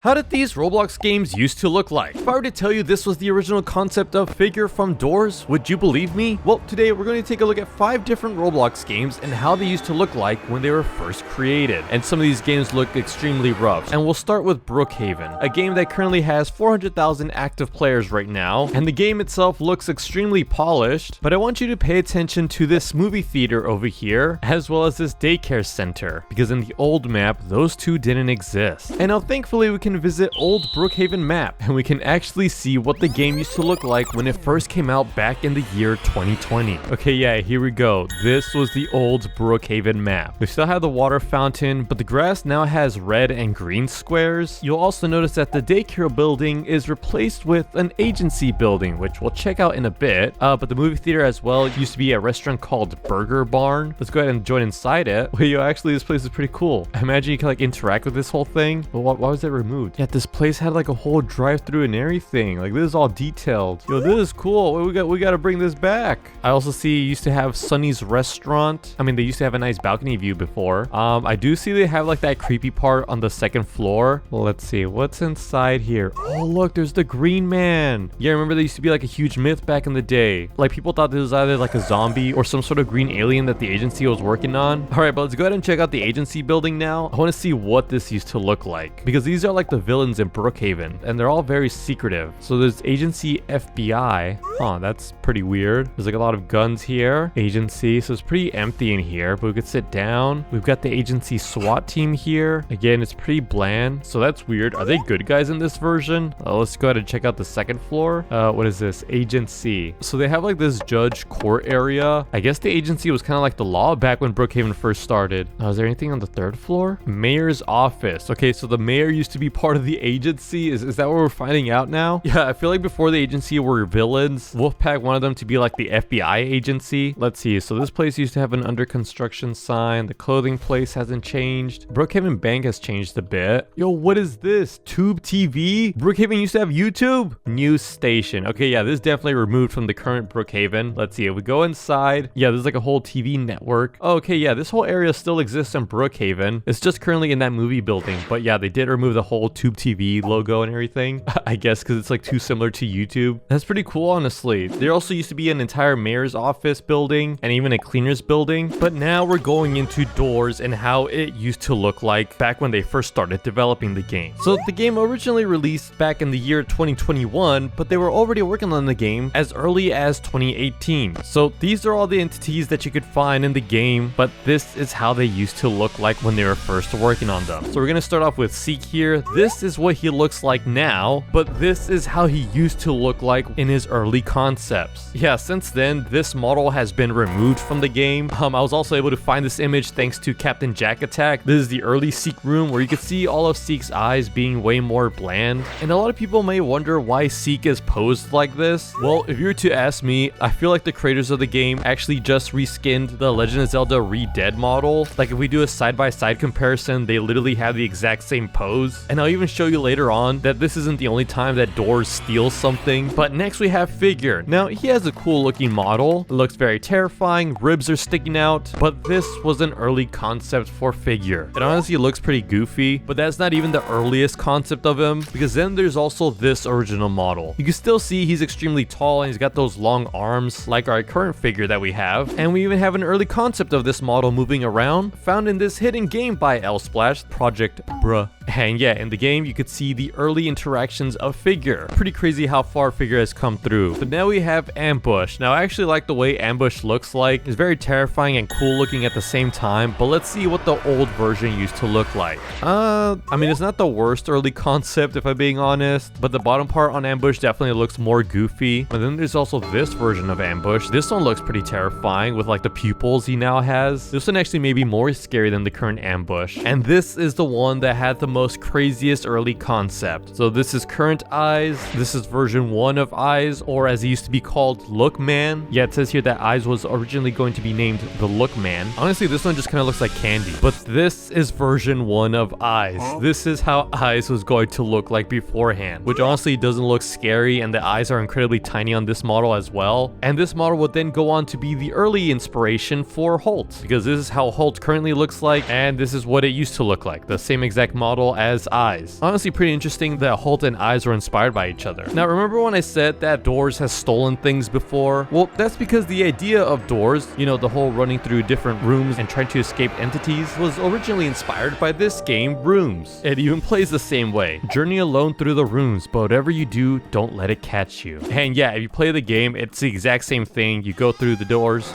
How did these Roblox games used to look like? If I were to tell you this was the original concept of Figure from Doors, would you believe me? Well, today we're going to take a look at 5 different Roblox games and how they used to look like when they were first created. And some of these games look extremely rough. And we'll start with Brookhaven, a game that currently has 400,000 active players right now. And the game itself looks extremely polished, but I want you to pay attention to this movie theater over here, as well as this daycare center, because in the old map, those two didn't exist. And now thankfully we can visit old Brookhaven map and we can actually see what the game used to look like when it first came out back in the year 2020. Okay, yeah, here we go. This was the old Brookhaven map. We still have the water fountain, but the grass now has red and green squares. You'll also notice that the daycare building is replaced with an agency building, which we'll check out in a bit. But the movie theater as well used to be a restaurant called Burger Barn. Let's go ahead and join inside it. Wait, yo, actually this place is pretty cool. I imagine you can like interact with this whole thing. But why was it removed? Yeah, this place had like a whole drive-through and everything. Like this is all detailed. Yo, this is cool. We got to bring this back. I also see you used to have Sunny's restaurant. I mean, they used to have a nice balcony view before. I do see they have like that creepy part on the second floor. Well, let's see what's inside here. Oh, look, there's the Green Man. Yeah, remember they used to be like a huge myth back in the day. Like people thought this was either like a zombie or some sort of green alien that the agency was working on. All right, but let's go ahead and check out the agency building now. I want to see what this used to look like because these are like the villains in Brookhaven and they're all very secretive. So there's agency FBI. Huh, that's pretty weird. There's like a lot of guns here. Agency, so it's pretty empty in here, but we could sit down. We've got the agency SWAT team here. Again, it's pretty bland, so that's weird. Are they good guys in this version? Let's go ahead and check out the second floor. What is this? Agency. So they have like this judge court area. I guess the agency was kind of like the law back when Brookhaven first started. Is there anything on the third floor? Mayor's office. Okay, so the mayor used to be part of the agency. Is that what we're finding out now? Yeah, I feel like before the agency were villains. Wolfpack wanted them to be like the FBI agency. Let's see. So this place used to have an under construction sign. The clothing place hasn't changed. Brookhaven Bank has changed a bit. Yo, what is this? Tube TV? Brookhaven used to have YouTube? News station. Okay, yeah, this is definitely removed from the current Brookhaven. Let's see. If we go inside, yeah, there's like a whole TV network. Okay, yeah, this whole area still exists in Brookhaven. It's just currently in that movie building. But yeah, they did remove the whole Tube TV logo and everything. I guess because it's like too similar to YouTube. That's pretty cool, honestly. There also used to be an entire mayor's office building and even a cleaner's building. But now we're going into Doors and how it used to look like back when they first started developing the game. So the game originally released back in the year 2021, but they were already working on the game as early as 2018. So these are all the entities that you could find in the game, but this is how they used to look like when they were first working on them. So we're gonna start off with Seek here. This is what he looks like now, but this is how he used to look like in his early concepts. Yeah, since then, this model has been removed from the game. I was also able to find this image thanks to Captain Jack Attack. This is the early Seek room where you can see all of Seek's eyes being way more bland. And a lot of people may wonder why Seek is posed like this. Well, if you were to ask me, I feel like the creators of the game actually just reskinned the Legend of Zelda Re-Dead model. Like if we do a side-by-side comparison, they literally have the exact same pose. And I'll even show you later on that this isn't the only time that Doors steals something. But next we have Figure. Now he has a cool looking model. It looks very terrifying. Ribs are sticking out. But this was an early concept for Figure. It honestly looks pretty goofy, but that's not even the earliest concept of him, because then there's also this original model. You can still see he's extremely tall and he's got those long arms like our current Figure that we have. And we even have an early concept of this model moving around found in this hidden game by L-Splash, Project Bruh. And yeah, in the game you could see the early interactions of Figure. Pretty crazy how far Figure has come through. But now we have Ambush. Now I actually like the way Ambush looks like. It's very terrifying and cool looking at the same time, but let's see what the old version used to look like. I mean, it's not the worst early concept if I'm being honest, but the bottom part on Ambush definitely looks more goofy. And then there's also this version of Ambush. This one looks pretty terrifying with like the pupils he now has. This one actually may be more scary than the current Ambush. And this is the one that had the most craziest early concept. So this is current Eyes. This is version 1 of Eyes, or as he used to be called, Look Man. Yeah, it says here that Eyes was originally going to be named the Look Man. Honestly, this one just kind of looks like candy. But this is version 1 of Eyes. This is how Eyes was going to look like beforehand, which honestly doesn't look scary, and the eyes are incredibly tiny on this model as well. And this model would then go on to be the early inspiration for Holt, because this is how Holt currently looks like, and this is what it used to look like. The same exact model well as eyes. Honestly, pretty interesting that Holt and Eyes were inspired by each other. Now, remember when I said that Doors has stolen things before? Well, that's because the idea of Doors, you know, the whole running through different rooms and trying to escape entities, was originally inspired by this game, Rooms. It even plays the same way. Journey alone through the rooms, but whatever you do, don't let it catch you. And yeah, if you play the game, it's the exact same thing. You go through the doors.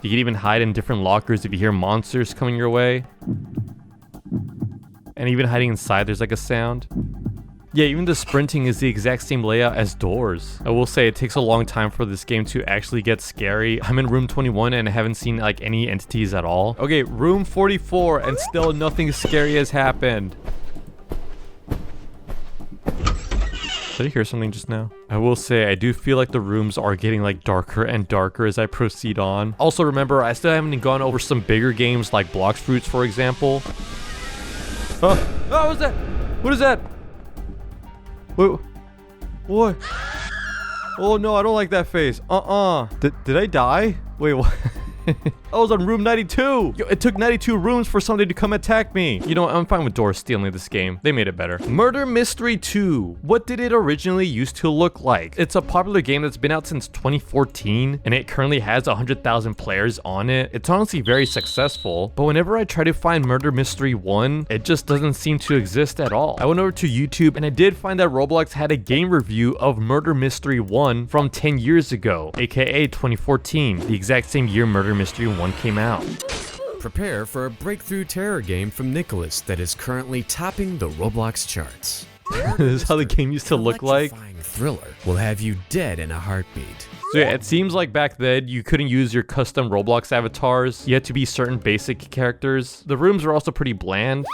You can even hide in different lockers if you hear monsters coming your way. And even hiding inside, there's like a sound. Yeah, even the sprinting is the exact same layout as Doors. I will say it takes a long time for this game to actually get scary. I'm in room 21 and I haven't seen like any entities at all. Okay, room 44 and still nothing scary has happened. Did I hear something just now? I will say I do feel like the rooms are getting like darker and darker as I proceed on. Also remember, I still haven't gone over some bigger games like Blox Fruits, for example. Oh, what's that? What is that? Wait, what? Oh no, I don't like that face. Did I die? Wait, what? I was on room 92. Yo, it took 92 rooms for somebody to come attack me. You know what? I'm fine with Doors stealing this game. They made it better. Murder Mystery 2. What did it originally used to look like? It's a popular game that's been out since 2014, and it currently has 100,000 players on it. It's honestly very successful, but whenever I try to find Murder Mystery 1, it just doesn't seem to exist at all. I went over to YouTube, and I did find that Roblox had a game review of Murder Mystery 1 from 10 years ago, aka 2014, the exact same year Murder Mystery 1 came out. Prepare for a breakthrough terror game from Nicholas that is currently topping the Roblox charts. This is how the game used to look like. Thriller will have you dead in a heartbeat. So yeah, it seems like back then you couldn't use your custom Roblox avatars. You had to be certain basic characters. The rooms were also pretty bland,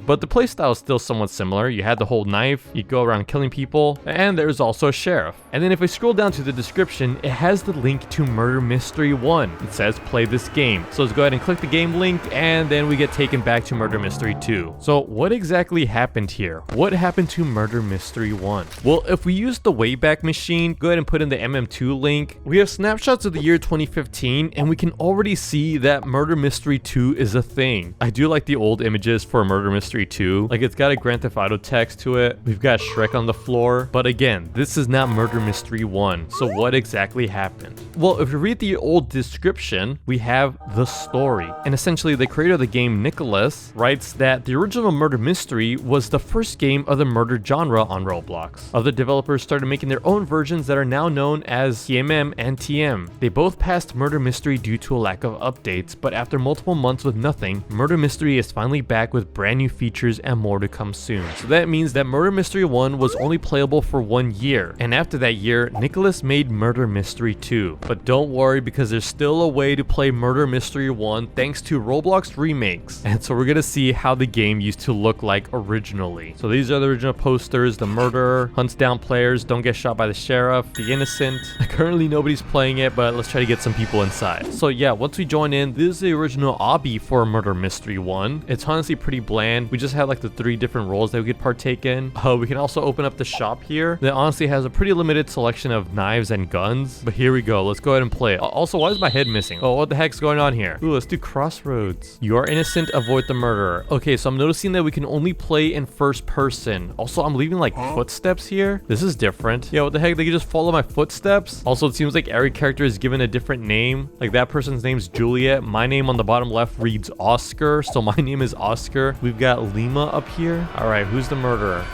but the playstyle is still somewhat similar. You had the whole knife, you go around killing people, and there's also a sheriff. And then if I scroll down to the description, it has the link to Murder Mystery 1. It says play this game. So let's go ahead and click the game link, and then we get taken back to Murder Mystery 2. So what exactly happened here? What happened to Murder Mystery 1? Well, if we use the Wayback Machine, go ahead and put in the MM2 link. We have snapshots of the year 2015, and we can already see that Murder Mystery 2 is a thing. I do like the old images for Murder Mystery 2. Like, it's got a Grand Theft Auto text to it. We've got Shrek on the floor. But again, this is not Murder Mystery 1. So what exactly happened? Well, if you read the old description, we have the story. And essentially, the creator of the game, Nicholas, writes that the original Murder Mystery was the first game of the murder genre on Roblox. Other developers started making their own versions that are now known as TMM and TM. They both passed Murder Mystery due to a lack of updates, but after multiple months with nothing, Murder Mystery is finally back with brand new features and more to come soon. So that means that Murder Mystery 1 was only playable for 1 year, and after that year, Nicholas made Murder Mystery 2. But don't worry, because there's still a way to play Murder Mystery 1 thanks to Roblox remakes. And so we're gonna see how the game used to look like originally. So these are the original posters: the murderer hunts down players, don't get shot by the sheriff, the innocent. Currently nobody's playing it, but let's try to get some people inside. So yeah, once we join in, this is the original obby for Murder Mystery 1. It's honestly pretty bland. We just have like the 3 different roles that we could partake in. We can also open up the shop here that honestly has a pretty limited selection of knives and guns. But here we go. Let's go ahead and play it. Also, why is my head missing? Oh, what the heck's going on here? Ooh, let's do Crossroads. You are innocent, avoid the murderer. Okay, so I'm noticing that we can only play in first person. Also, I'm leaving like footsteps here. This is different. Yeah, what the heck? They can just follow my footsteps? Also, it seems like every character is given a different name. Like that person's name's Juliet. My name on the bottom left reads Oscar, so my name is Oscar. We've got Lima up here. All right, who's the murderer?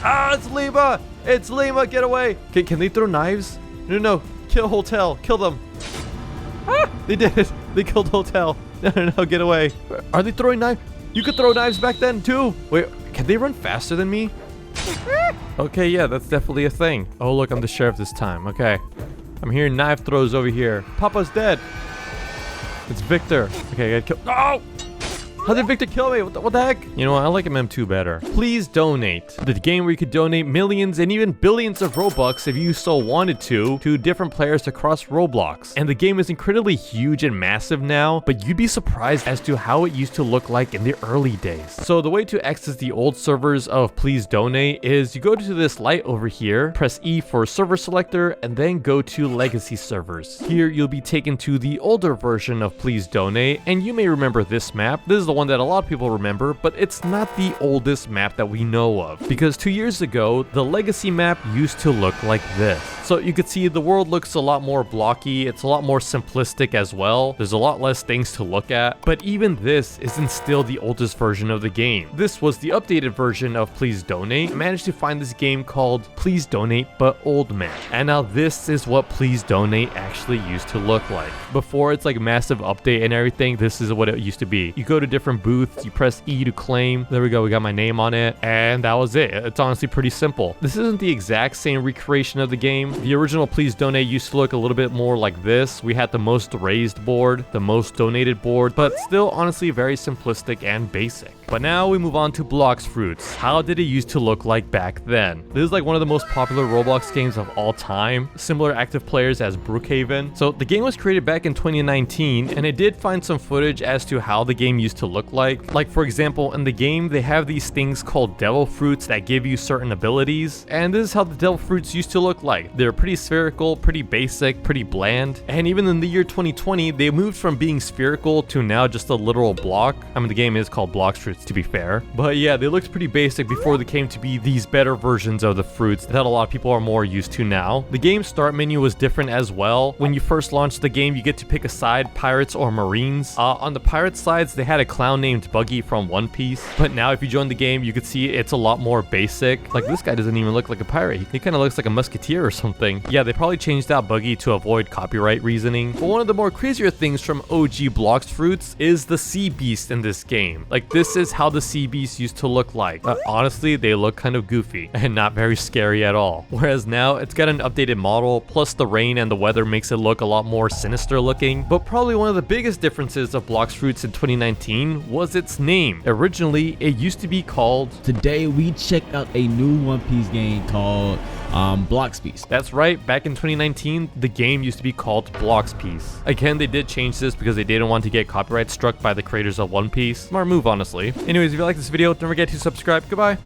Ah, it's Lima! It's Lima, get away! Can they throw knives? No, kill Hotel, kill them. Ah, they did it. They killed Hotel. No, get away. Are they throwing knives? You could throw knives back then too. Wait, can they run faster than me? Okay, yeah, that's definitely a thing. Oh, look, I'm the sheriff this time. Okay, I'm hearing knife throws over here. Papa's dead. It's Victor. Okay, I gotta kill. Oh! How did Victor kill me? What the heck? You know what? I like MM2 better. Please donate. The game where you could donate millions and even billions of Robux if you so wanted to different players across Roblox. And the game is incredibly huge and massive now, but you'd be surprised as to how it used to look like in the early days. So the way to access the old servers of Please Donate is you go to this light over here, press E for server selector, and then go to legacy servers. Here you'll be taken to the older version of Please Donate, and you may remember this map. This is the the one that a lot of people remember, but it's not the oldest map that we know of, because 2 years ago, the legacy map used to look like this. So you could see the world looks a lot more blocky, it's a lot more simplistic as well, there's a lot less things to look at, but even this isn't still the oldest version of the game. This was the updated version of Please Donate. I managed to find this game called Please Donate but Old Man, and now this is what Please Donate actually used to look like. Before its like massive update and everything, this is what it used to be. You go to different booths, you press E to claim, there we go, we got my name on it, and that was it. It's honestly pretty simple. This isn't the exact same recreation of the game. The original Please Donate used to look a little bit more like this. We had the most raised board, the most donated board, but still honestly very simplistic and basic. But now we move on to Blox Fruits. How did it used to look like back then? This is like one of the most popular Roblox games of all time, similar active players as Brookhaven. So the game was created back in 2019, and it did find some footage as to how the game used to look like. Like for example, in the game, they have these things called devil fruits that give you certain abilities, and this is how the devil fruits used to look like. They're pretty spherical, pretty basic, pretty bland, and even in the year 2020, they moved from being spherical to now just a literal block. I mean, the game is called Blox Fruits, to be fair, but yeah, they looked pretty basic before they came to be these better versions of the fruits that a lot of people are more used to now. The game's start menu was different as well. When you first launched the game, you get to pick a side, pirates or marines. On the pirate sides, they had a clown named Buggy from One Piece, but now if you join the game, you could see it's a lot more basic. Like this guy doesn't even look like a pirate. He kind of looks like a musketeer or something. Yeah, they probably changed out Buggy to avoid copyright reasoning. But one of the more crazier things from OG Blox Fruits is the sea beast in this game. Like this is how the sea beast used to look like. Honestly, they look kind of goofy and not very scary at all. Whereas now it's got an updated model, plus the rain and the weather makes it look a lot more sinister looking. But probably one of the biggest differences of Blox Fruits in 2019 was its name. Originally, it used to be called... Today we checked out a new One Piece game called Blox Piece. That's right, back in 2019, the game used to be called Blox Piece. Again, they did change this because they didn't want to get copyright struck by the creators of One Piece. Smart move, honestly. Anyways, if you like this video, don't forget to subscribe. Goodbye.